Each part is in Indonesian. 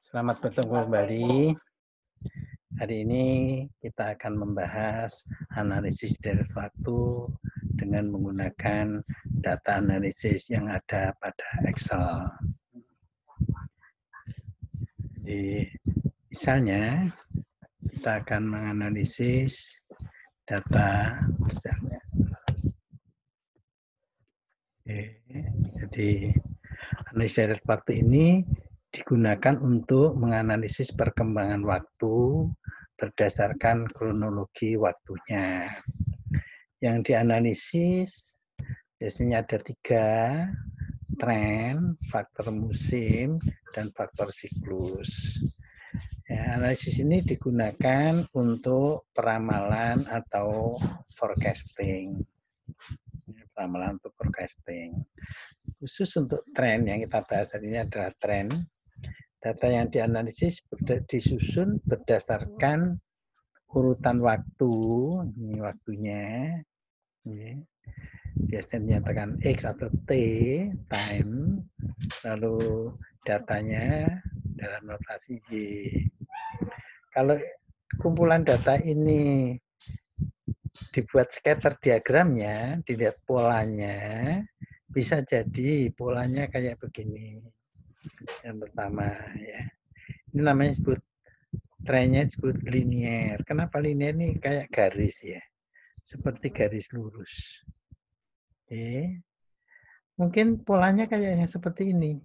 Selamat bertemu kembali. Hari ini kita akan membahas analisis dari waktu dengan menggunakan data analisis yang ada pada Excel. Jadi, misalnya kita akan menganalisis data misalnya. Jadi, analisis dari waktu ini digunakan untuk menganalisis perkembangan waktu berdasarkan kronologi waktunya. Yang dianalisis biasanya ada 3, tren, faktor musim, dan faktor siklus. Ya, analisis ini digunakan untuk peramalan atau forecasting. Peramalan untuk forecasting. Khusus untuk tren yang kita bahas hari ini adalah tren. Data yang dianalisis disusun berdasarkan urutan waktu, ini waktunya, ini. Biasanya dinyatakan X atau T, time, lalu datanya dalam notasi Y. Kalau kumpulan data ini dibuat scatter diagramnya, dilihat polanya, bisa jadi polanya kayak begini. Yang pertama ya. Ini namanya disebut trennya disebut linier. Kenapa linier ini kayak garis ya? Seperti garis lurus. Oke. Mungkin polanya kayak yang seperti ini.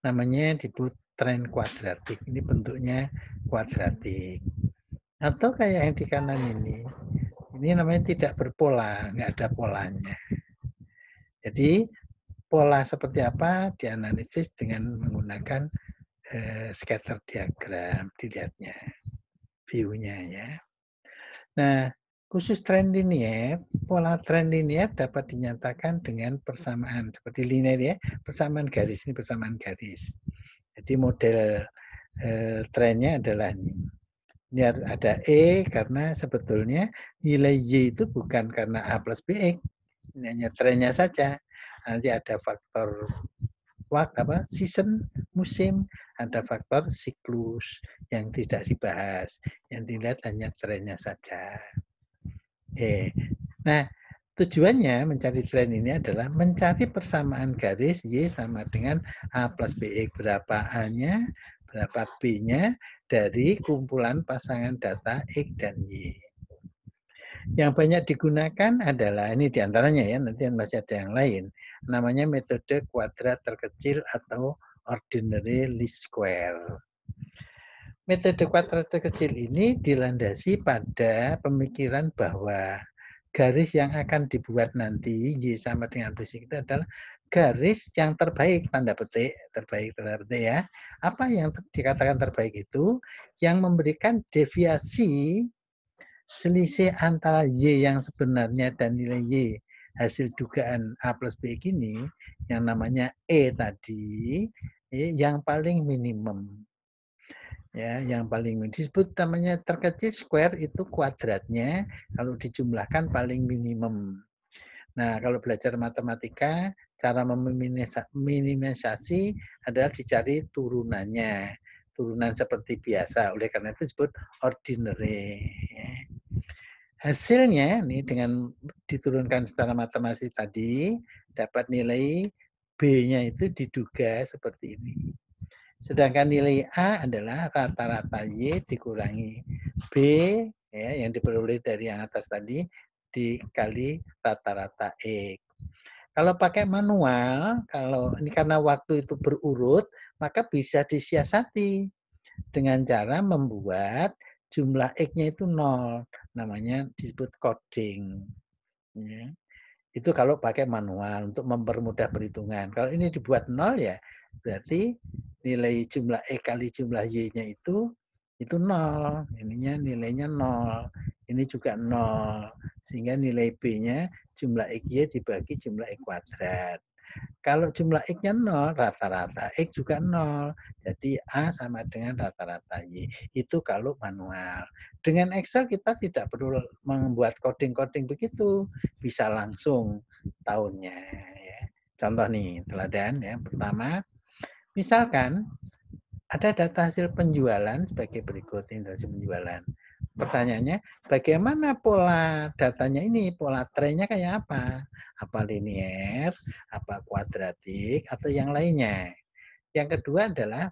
Namanya disebut tren kuadratik. Ini bentuknya kuadratik. Atau kayak yang di kanan ini. Ini namanya tidak berpola, nggak ada polanya. Jadi pola seperti apa dianalisis dengan menggunakan scatter diagram, dilihatnya, view-nya ya. Nah, khusus tren linier, pola tren linier dapat dinyatakan dengan persamaan seperti linier ya, persamaan garis, ini persamaan garis. Jadi model trennya adalah ini. Ini ada E karena sebetulnya nilai Y itu bukan karena A plus BX, ini hanya trennya saja. Nanti ada faktor waktu season, musim, ada faktor siklus yang tidak dibahas, yang dilihat hanya trennya saja. Nah, tujuannya mencari tren ini adalah mencari persamaan garis Y sama dengan A plus BX. Berapa A-nya, berapa B-nya dari kumpulan pasangan data X dan Y. Yang banyak digunakan adalah, ini diantaranya ya, nanti masih ada yang lain. Namanya metode kuadrat terkecil atau ordinary least square. Metode kuadrat terkecil ini dilandasi pada pemikiran bahwa garis yang akan dibuat nanti Y sama dengan B itu adalah garis yang terbaik, tanda petik, terbaik tanda petik ya. Apa yang dikatakan terbaik itu? Yang memberikan deviasi selisih antara Y yang sebenarnya dan nilai Y hasil dugaan A plus B ini, yang namanya E tadi, yang paling minimum. Ya, yang paling disebut namanya terkecil square itu kuadratnya kalau dijumlahkan paling minimum. Nah, kalau belajar matematika, cara meminimalisasi adalah dicari turunannya. Turunan seperti biasa, oleh karena itu disebut ordinary. Hasilnya nih dengan diturunkan secara matematis tadi dapat nilai B-nya itu diduga seperti ini. Sedangkan nilai A adalah rata-rata Y dikurangi B ya, yang diperoleh dari yang atas tadi dikali rata-rata X. Kalau pakai manual, kalau ini karena waktu itu berurut, maka bisa disiasati dengan cara membuat jumlah X-nya itu 0. Namanya disebut coding. Ya. Itu kalau pakai manual untuk mempermudah perhitungan. Kalau ini dibuat 0 ya berarti nilai jumlah X kali jumlah Y-nya itu 0. Ininya nilainya 0. Ini juga 0. Sehingga nilai B-nya jumlah XY dibagi jumlah X kuadrat. Kalau jumlah X-nya 0, rata-rata X juga 0. Jadi A sama dengan rata-rata Y. Itu kalau manual. Dengan Excel kita tidak perlu membuat coding-coding begitu. Bisa langsung tahunnya. Ya. Contoh nih, teladan ya. Pertama, misalkan Ada data hasil penjualan sebagai berikut, ini hasil penjualan. Pertanyaannya, bagaimana pola datanya ini? Pola trennya kayak apa? Apa linier, apa kuadratik, atau yang lainnya? Yang kedua adalah,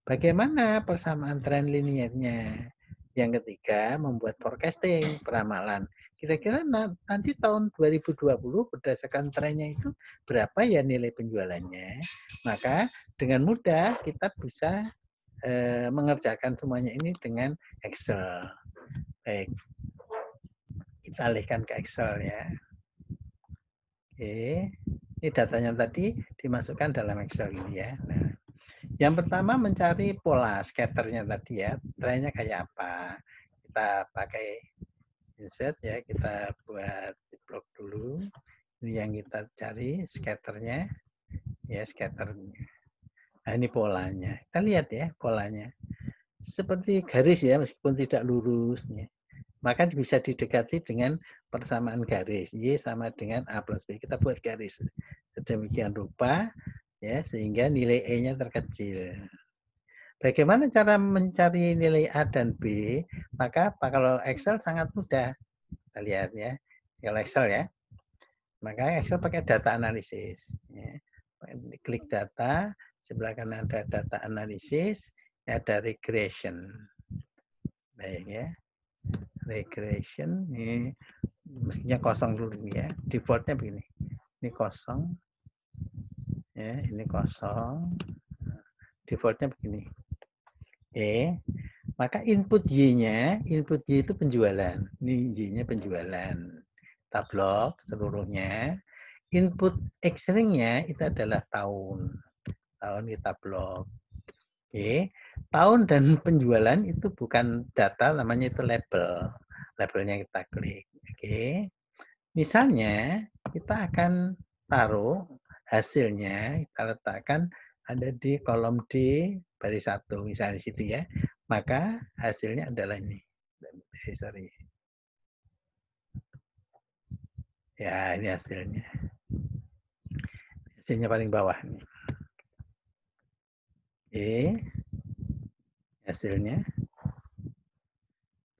bagaimana persamaan tren liniernya? Yang ketiga, membuat forecasting, peramalan. Kira-kira nanti tahun 2020 berdasarkan trennya itu berapa ya nilai penjualannya? Maka dengan mudah kita bisa mengerjakan semuanya ini dengan Excel. Baik, kita alihkan ke Excel ya. Oke, ini datanya tadi dimasukkan dalam Excel ini ya. Nah, yang pertama mencari pola scatternya tadi ya, trennya kayak apa. Kita pakai insert ya, kita buat di blok dulu. Ini yang kita cari scatternya, ya scatternya. Nah ini polanya, kita lihat ya polanya. Seperti garis ya, meskipun tidak lurus. Ya. Maka bisa didekati dengan persamaan garis. Y sama dengan A plus B. Kita buat garis. Sedemikian rupa, ya sehingga nilai E-nya terkecil. Bagaimana cara mencari nilai A dan B? Maka kalau Excel sangat mudah. Kita lihat ya. Kalau Excel ya. Maka Excel pakai data analisis. Ya. Klik data, sebelah kanan ada data analisis, ada regression. Baik ya. Regression ini mestinya kosong dulu ya. Defaultnya begini. Ini kosong. Ya, ini kosong. Defaultnya begini. Maka input Y-nya, input Y itu penjualan. Ini Y-nya penjualan. Kita blok seluruhnya. Input X-ring-nya itu adalah tahun. Tahun kita blok. Tahun dan penjualan itu bukan data, namanya itu label. Labelnya kita klik. Misalnya kita akan taruh hasilnya, kita letakkan ada di kolom D baris 1 misalnya di situ ya. Maka hasilnya adalah ini. Sorry. Ya, ini hasilnya. Hasilnya paling bawah nih. Hasilnya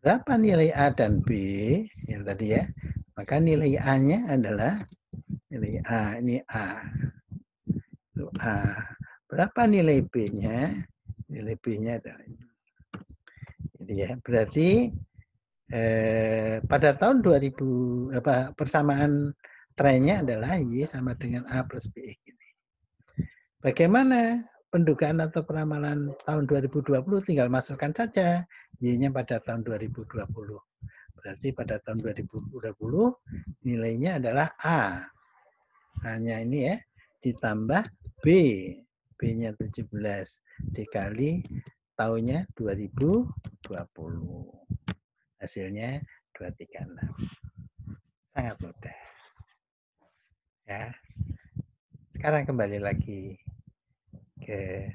berapa nilai A dan B yang tadi ya? Maka nilai A-nya adalah nilai A, ini A. Itu A. Berapa nilai B-nya? Nilai B-nya adalah ini. Jadi ya, berarti pada tahun 2000 persamaan trennya adalah Y sama dengan A plus B. Bagaimana pendugaan atau peramalan tahun 2020? Tinggal masukkan saja Y-nya pada tahun 2020. Berarti pada tahun 2020 nilainya adalah A. Hanya ini ya, ditambah B. B-nya 17 dikali tahunnya 2020. Hasilnya 236. Sangat mudah. Ya. Sekarang kembali lagi ke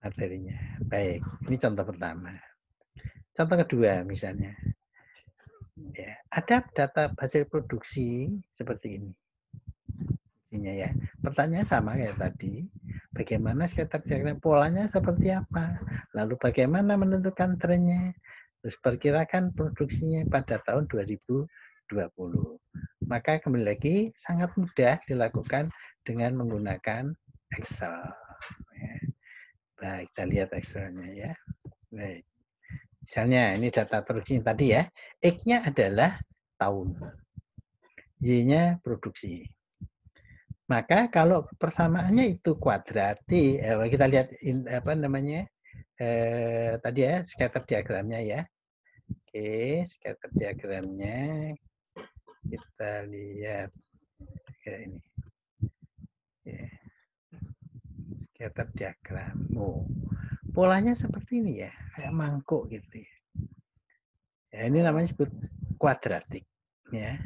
materinya. Baik, ini contoh pertama. Contoh kedua misalnya. Ya, ada data hasil produksi seperti ini. Ya. Pertanyaan sama kayak tadi. Bagaimana scatter diagram, polanya seperti apa? Lalu bagaimana menentukan trennya? Terus perkirakan produksinya pada tahun 2020. Maka kembali lagi sangat mudah dilakukan dengan menggunakan Excel. Baik, kita lihat Excel-nya ya. Baik. Misalnya ini data produksi tadi ya. X-nya adalah tahun. Y-nya produksi. Maka kalau persamaannya itu kuadratik, kita lihat apa namanya tadi ya scatter diagramnya ya. Oke, scatter diagramnya kita lihat kayak ini. Oke. Scatter diagram. Polanya seperti ini ya, kayak mangkuk gitu ya. Ya ini namanya disebut kuadratik ya.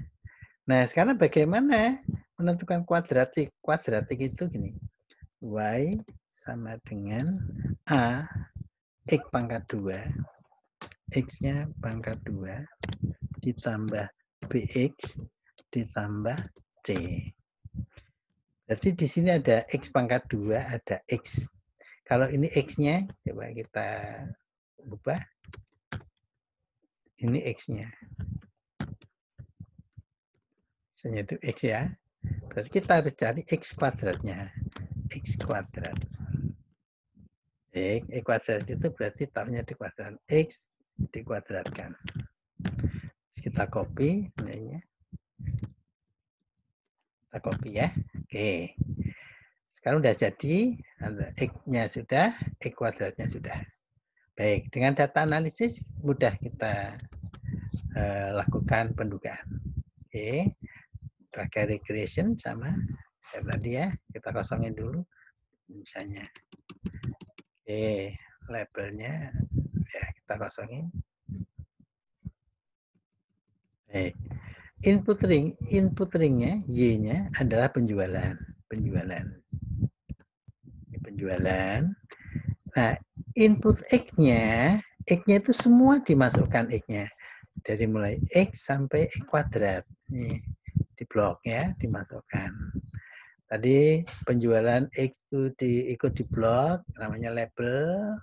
Nah, sekarang bagaimana menentukan kuadratik? Kuadratik itu gini. Y sama dengan A X pangkat 2. X-nya pangkat 2 ditambah BX ditambah C. Jadi di sini ada X pangkat 2, ada X. Kalau ini X-nya, coba kita ubah. Ini X-nya. Misalnya itu X ya. Berarti kita harus cari X kuadratnya. X kuadrat. X kuadrat itu berarti tahunya dikuadratkan. X dikuadratkan. Kita copy nilainya. Kita copy ya. Oke. Sekarang sudah jadi, X-nya sudah, X kuadratnya sudah. Baik, dengan data analisis mudah kita lakukan pendugaan. Oke, pakai regression sama kayak tadi ya, kita kosongin dulu misalnya. Oke, labelnya ya kita kosongin. Baik. Input ringnya Y-nya adalah penjualan. Penjualan. Nah, input X-nya itu semua dimasukkan X-nya. Dari mulai X sampai X kuadrat. Nih, di blok ya, dimasukkan. Tadi penjualan X itu ikut di blok, namanya label.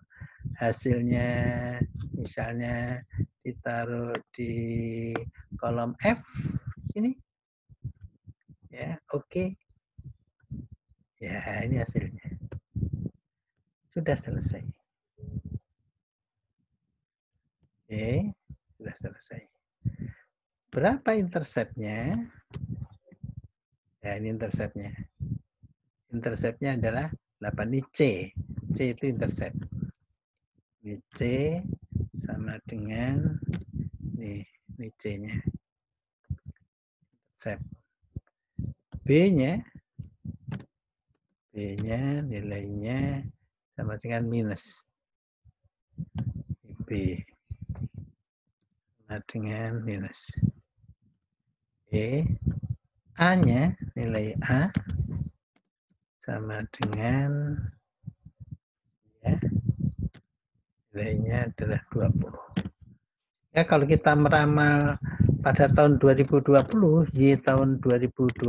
Hasilnya misalnya ditaruh di kolom F sini. Ya, oke. Ya, ini hasilnya. Sudah selesai. Oke, sudah selesai. Berapa interceptnya? Ya, ini interceptnya. Interceptnya adalah 8. Ini C. C itu intercept. Ini C sama dengan ini C-nya. Intercept. B-nya nilainya sama dengan minus. B sama dengan minus. A-nya nilai A sama dengan ya, nilainya adalah 20. Ya, kalau kita meramal pada tahun 2020, Y tahun 2020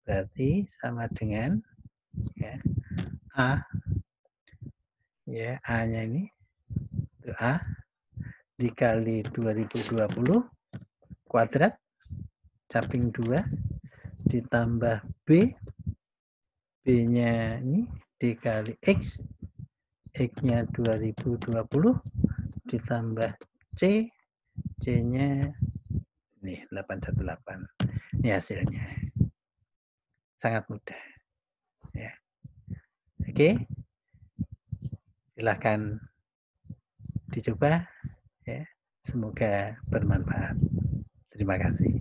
berarti sama dengan ya, A. Ya, A-nya ini itu A dikali 2020 kuadrat samping 2 ditambah B. B-nya ini dikali X. X-nya 2020 ditambah C. C-nya nih 818. Ini hasilnya. Sangat mudah. Ya. Oke. Silahkan dicoba ya. Semoga bermanfaat. Terima kasih.